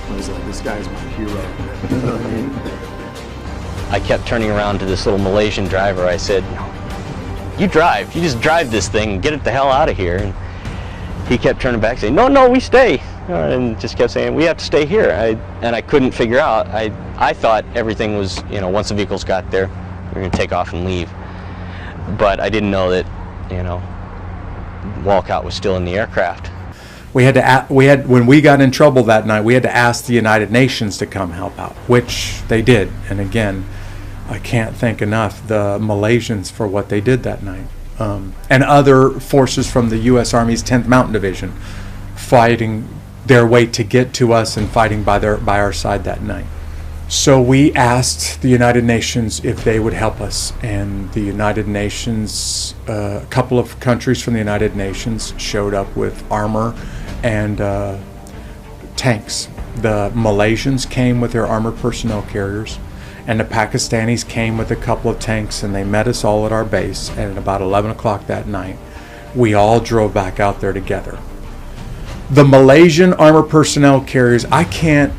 I was like, this guy's my hero. You know what I mean? I kept turning around to this little Malaysian driver. I said, you drive. You just drive this thing and get it the hell out of here. And he kept turning back saying, no, we stay. And just kept saying, we have to stay here. And I couldn't figure out. I thought everything was, once the vehicles got there, we were going to take off and leave. But I didn't know that, Walcott was still in the aircraft. When we got in trouble that night, we had to ask the United Nations to come help out, which they did. And again, I can't thank enough the Malaysians for what they did that night. And other forces from the U.S. Army's 10th Mountain Division fighting their way to get to us and fighting by our side that night. So we asked the United Nations if they would help us, and the United Nations, a couple of countries from the United Nations showed up with armor and tanks. The Malaysians came with their armored personnel carriers, and the Pakistanis came with a couple of tanks, and they met us all at our base. And at about 11 o'clock that night, we all drove back out there together. The Malaysian armored personnel carriers, I can't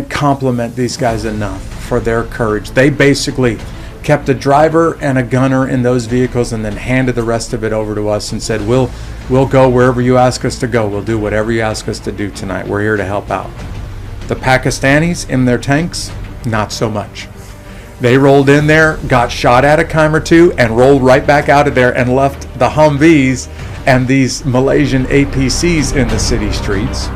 compliment these guys enough for their courage. They basically kept a driver and a gunner in those vehicles and then handed the rest of it over to us and said, we'll go wherever you ask us to go. We'll do whatever you ask us to do tonight. We're here to help out. The Pakistanis in their tanks, not so much. They rolled in there, got shot at a time or two, and rolled right back out of there and left the Humvees and these Malaysian APCs in the city streets.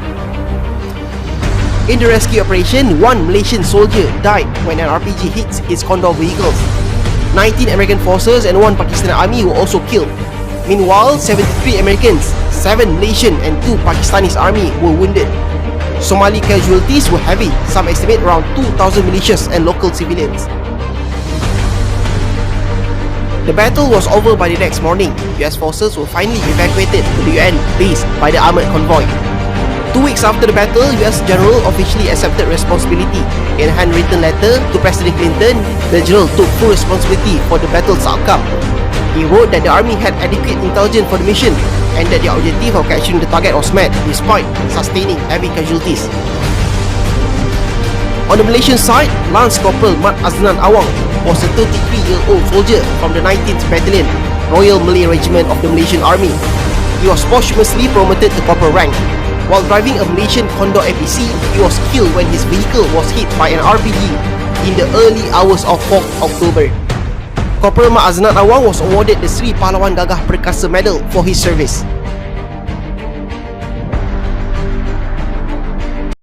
In the rescue operation, one Malaysian soldier died when an RPG hit his Condor vehicles. 19 American forces and 1 Pakistani army were also killed. Meanwhile, 73 Americans, 7 Malaysian and 2 Pakistani army were wounded. Somali casualties were heavy, some estimate around 2,000 militias and local civilians. The battle was over by the next morning. US forces were finally evacuated to the UN base by the armored convoy. 2 weeks after the battle, US general officially accepted responsibility. In a handwritten letter to President Clinton, the general took full responsibility for the battle's outcome. He wrote that the army had adequate intelligence for the mission and that the objective of capturing the target was met despite sustaining heavy casualties. On the Malaysian side, Lance Corporal Mat Aznan Awang was a 33-year-old soldier from the 19th Battalion, Royal Malay Regiment of the Malaysian Army. He was posthumously promoted to corporal rank. While driving a Malaysian Condor APC, he was killed when his vehicle was hit by an RPG in the early hours of 4th October. Corporal Mat Aznan Awang was awarded the Sri Pahlawan Gagah Perkasa Medal for his service.